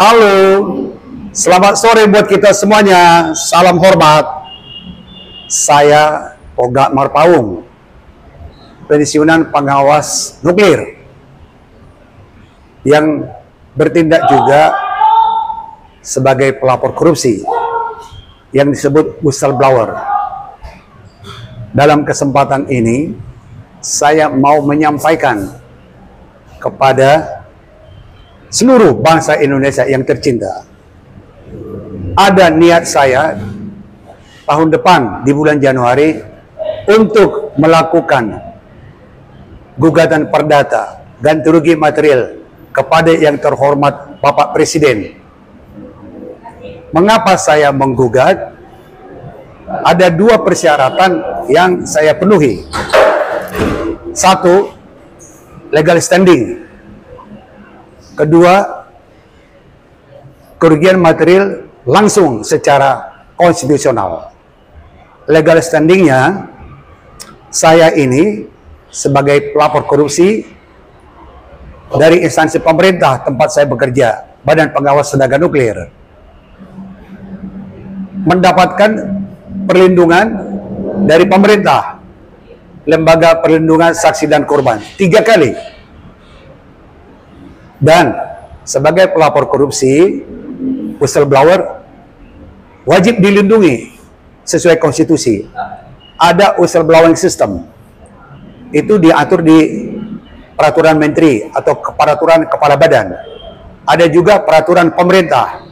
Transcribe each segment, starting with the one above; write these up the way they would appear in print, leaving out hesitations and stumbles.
Halo, selamat sore buat kita semuanya. Salam hormat. Saya Oga Marpaung, pensiunan pengawas nuklir yang bertindak juga sebagai pelapor korupsi yang disebut whistleblower. Dalam kesempatan ini, saya mau menyampaikan kepada seluruh bangsa Indonesia yang tercinta. Ada niat saya tahun depan di bulan Januari untuk melakukan gugatan perdata ganti rugi material kepada yang terhormat Bapak Presiden. Mengapa saya menggugat? Ada dua persyaratan yang saya penuhi. Satu, legal standing. Kedua, kerugian material langsung secara konstitusional. Legal standingnya, saya ini sebagai pelapor korupsi dari instansi pemerintah tempat saya bekerja, Badan Pengawas Tenaga Nuklir, mendapatkan perlindungan dari pemerintah, Lembaga Perlindungan Saksi dan Korban 3 kali. Dan sebagai pelapor korupsi, whistleblower wajib dilindungi sesuai konstitusi. Ada whistleblowing system. Itu diatur di peraturan menteri atau peraturan kepala badan. Ada juga peraturan pemerintah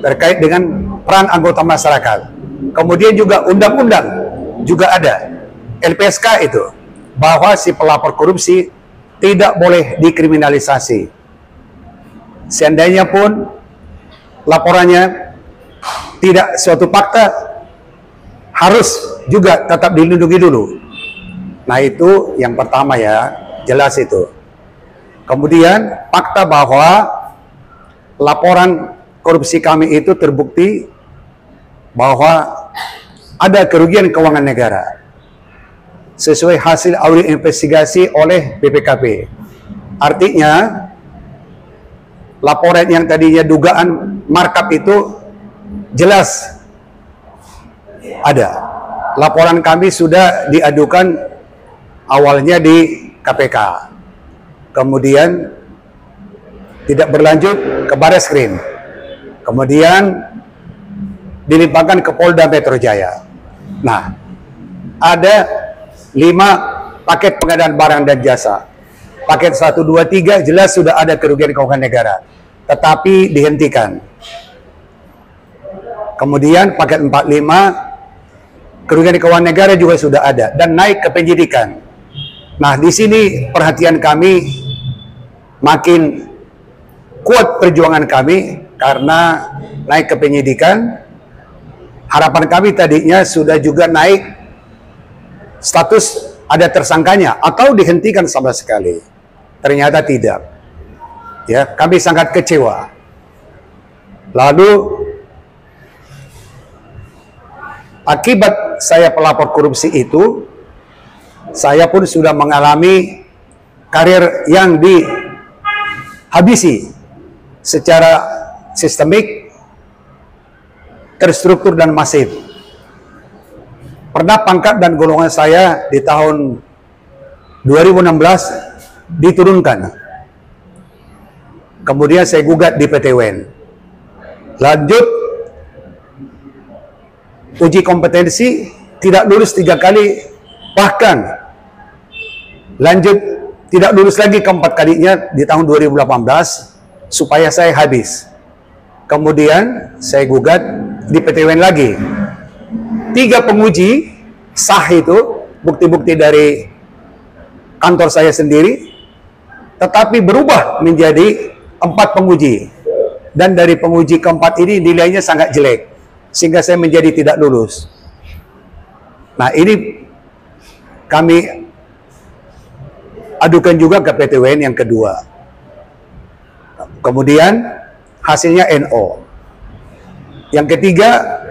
terkait dengan peran anggota masyarakat. Kemudian juga undang-undang juga ada. LPSK itu, bahwa si pelapor korupsi tidak boleh dikriminalisasi. Seandainya pun laporannya tidak suatu fakta, harus juga tetap dilindungi dulu. Nah, itu yang pertama ya, jelas itu. Kemudian fakta bahwa laporan korupsi kami itu terbukti bahwa ada kerugian keuangan negara sesuai hasil audit investigasi oleh BPKP. Artinya, laporan yang tadinya dugaan markup itu jelas ada. Laporan kami sudah diadukan awalnya di KPK, kemudian tidak berlanjut ke Barreskrim, kemudian dilimpahkan ke Polda Metro Jaya. Nah, ada 5 paket pengadaan barang dan jasa. Paket 1, 2, 3 jelas sudah ada kerugian keuangan negara, tetapi dihentikan. Kemudian paket 4, 5 kerugian keuangan negara juga sudah ada dan naik ke penyidikan. Nah, di sini perhatian kami makin kuat, perjuangan kami karena naik ke penyidikan. Harapan kami tadinya sudah juga naik status ada tersangkanya atau dihentikan sama sekali. Ternyata tidak. Ya, kami sangat kecewa. Lalu akibat saya pelapor korupsi itu, saya pun sudah mengalami karir yang dihabisi secara sistemik, terstruktur dan masif. Pernah pangkat dan golongan saya di tahun 2016 diturunkan. Kemudian saya gugat di PT UN. Lanjut uji kompetensi tidak lulus 3 kali, bahkan lanjut tidak lulus lagi keempat kalinya di tahun 2018 supaya saya habis. Kemudian saya gugat di PT UN lagi. 3 penguji sah itu, bukti-bukti dari kantor saya sendiri, tetapi berubah menjadi 4 penguji. Dan dari penguji keempat ini nilainya sangat jelek, sehingga saya menjadi tidak lulus. Nah, ini kami adukan juga ke PT UN yang kedua. Kemudian hasilnya NO. Yang ketiga,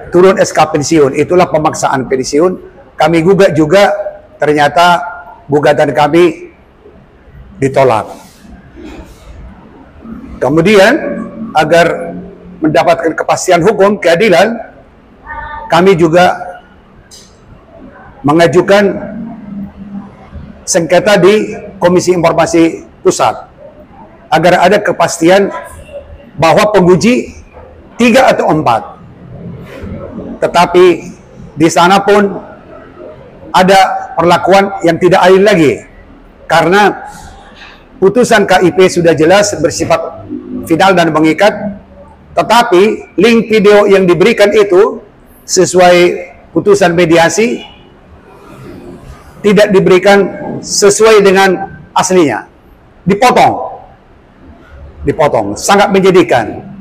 turun SK pensiun. Itulah pemaksaan pensiun. Kami gugat juga, ternyata gugatan kami ditolak. Kemudian agar mendapatkan kepastian hukum, keadilan, kami juga mengajukan sengketa di Komisi Informasi Pusat agar ada kepastian bahwa penguji 3 atau 4. Tetapi di sana pun ada perlakuan yang tidak adil lagi, karena putusan KIP sudah jelas bersifat final dan mengikat, tetapi link video yang diberikan itu sesuai putusan mediasi tidak diberikan sesuai dengan aslinya, dipotong, sangat menyedihkan.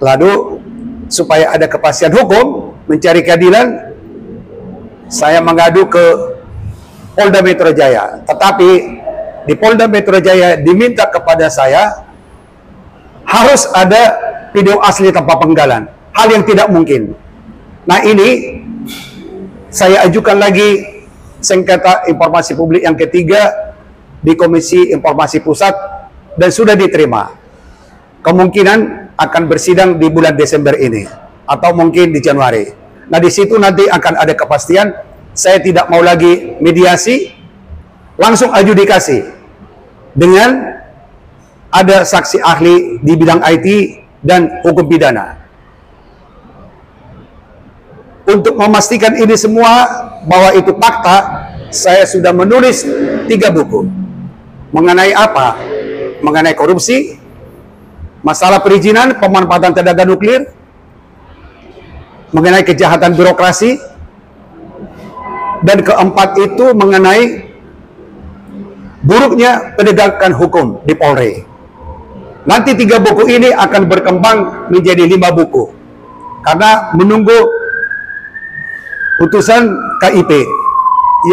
Lalu supaya ada kepastian hukum, mencari keadilan, saya mengadu ke Polda Metro Jaya, tetapi di Polda Metro Jaya diminta kepada saya harus ada video asli tanpa penggalan, hal yang tidak mungkin. Nah, ini saya ajukan lagi sengketa informasi publik yang ketiga di Komisi Informasi Pusat dan sudah diterima. Kemungkinan akan bersidang di bulan Desember ini atau mungkin di Januari. Nah, di situ nanti akan ada kepastian. Saya tidak mau lagi mediasi, langsung adjudikasi dengan ada saksi ahli di bidang IT dan hukum pidana. Untuk memastikan ini semua bahwa itu fakta, saya sudah menulis 3 buku. Mengenai apa? Mengenai korupsi, masalah perizinan pemanfaatan tenaga nuklir, mengenai kejahatan birokrasi, dan keempat itu mengenai buruknya penegakan hukum di Polri. Nanti 3 buku ini akan berkembang menjadi 5 buku karena menunggu putusan KIP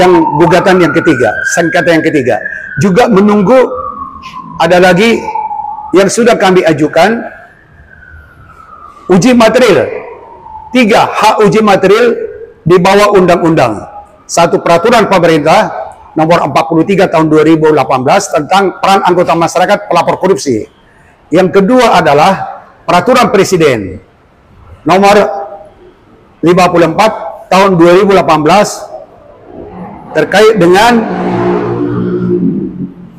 yang gugatan yang ketiga, sengketa yang ketiga. Juga menunggu ada lagi yang sudah kami ajukan uji material, 3 hak uji material di bawah undang-undang. 1 peraturan pemerintah nomor 43 tahun 2018 tentang peran anggota masyarakat pelapor korupsi. Yang kedua adalah peraturan presiden nomor 54 tahun 2018 terkait dengan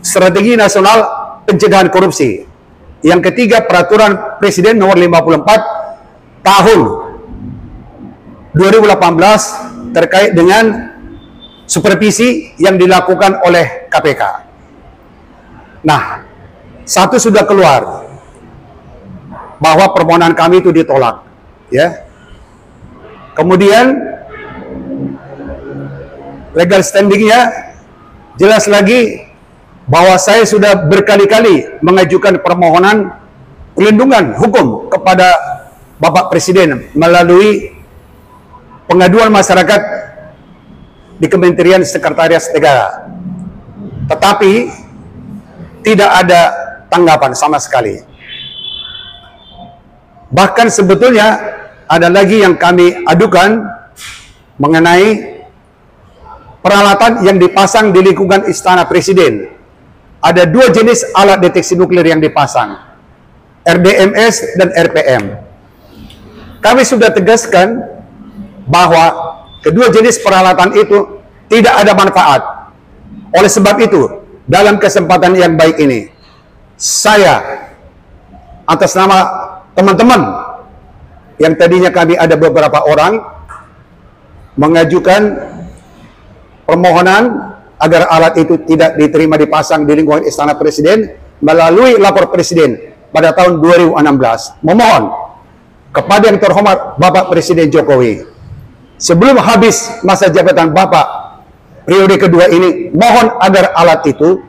strategi nasional pencegahan korupsi. Yang ketiga peraturan presiden nomor 54 tahun 2018 terkait dengan supervisi yang dilakukan oleh KPK. Nah, 1 sudah keluar bahwa permohonan kami itu ditolak, ya. Kemudian legal standingnya jelas lagi bahwa saya sudah berkali-kali mengajukan permohonan perlindungan hukum kepada Bapak Presiden melalui pengaduan masyarakat di Kementerian Sekretariat Negara, tetapi tidak ada tanggapan sama sekali. Bahkan sebetulnya ada lagi yang kami adukan mengenai peralatan yang dipasang di lingkungan Istana Presiden. Ada 2 jenis alat deteksi nuklir yang dipasang, RDMS dan RPM. Kami sudah tegaskan bahwa kedua jenis peralatan itu tidak ada manfaat. Oleh sebab itu, dalam kesempatan yang baik ini, saya atas nama teman-teman yang tadinya kami ada beberapa orang mengajukan permohonan agar alat itu tidak diterima dipasang di lingkungan Istana Presiden melalui lapor Presiden pada tahun 2016. Memohon kepada yang terhormat Bapak Presiden Jokowi, sebelum habis masa jabatan Bapak periode kedua ini, mohon agar alat itu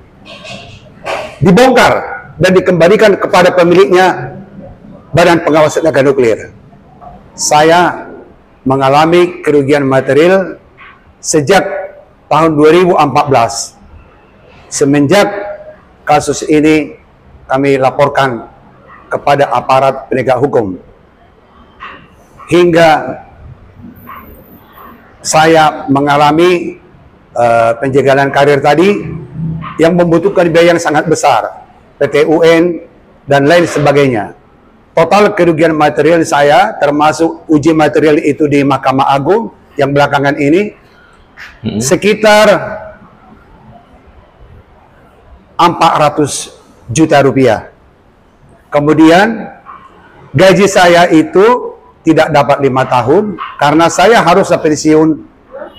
dibongkar dan dikembalikan kepada pemiliknya, Badan Pengawas Tenaga Nuklir. Saya mengalami kerugian material sejak tahun 2014. Semenjak kasus ini kami laporkan kepada aparat penegak hukum, hingga saya mengalami penjagalan karir tadi yang membutuhkan biaya yang sangat besar. PT UN, dan lain sebagainya. Total kerugian material saya, termasuk uji material itu di Mahkamah Agung yang belakangan ini, sekitar 400 juta rupiah. Kemudian gaji saya itu tidak dapat 5 tahun karena saya harus pensiun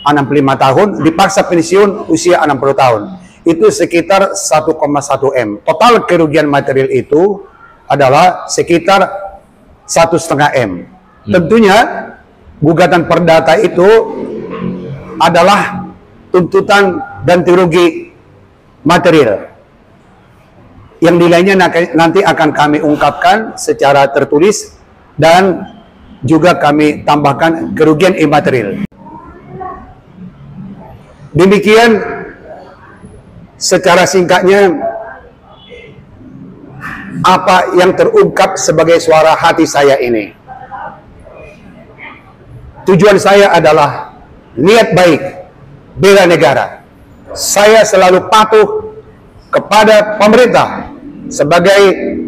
65 tahun, dipaksa pensiun usia 60 tahun. Itu sekitar 1,1 M. Total kerugian material itu adalah sekitar 1,5 M. Tentunya gugatan perdata itu adalah tuntutan ganti rugi material yang nilainya nanti akan kami ungkapkan secara tertulis dan juga kami tambahkan kerugian imaterial. Demikian secara singkatnya apa yang terungkap sebagai suara hati saya ini. Tujuan saya adalah niat baik, bela negara. Saya selalu patuh kepada pemerintah sebagai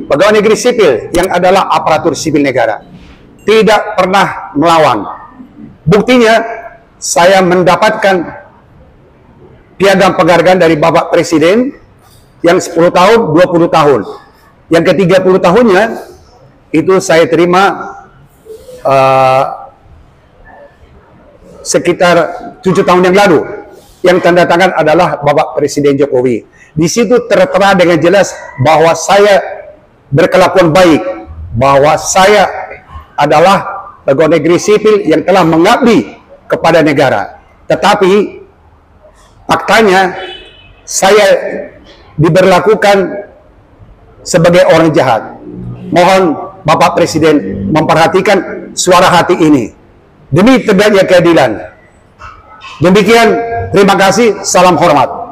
pegawai negeri sipil yang adalah aparatur sipil negara. Tidak pernah melawan. Buktinya, saya mendapatkan piagam penghargaan dari Bapak Presiden yang 10 tahun, 20 tahun. Yang ke-30 tahunnya, itu saya terima sekitar 7 tahun yang lalu. Yang tanda tangan adalah Bapak Presiden Jokowi. Di situ tertera dengan jelas bahwa saya berkelakuan baik, bahwa saya adalah pegawai negeri sipil yang telah mengabdi kepada negara. Tetapi faktanya saya diberlakukan sebagai orang jahat. Mohon Bapak Presiden memperhatikan suara hati ini demi tegaknya keadilan. Demikian, terima kasih, salam hormat.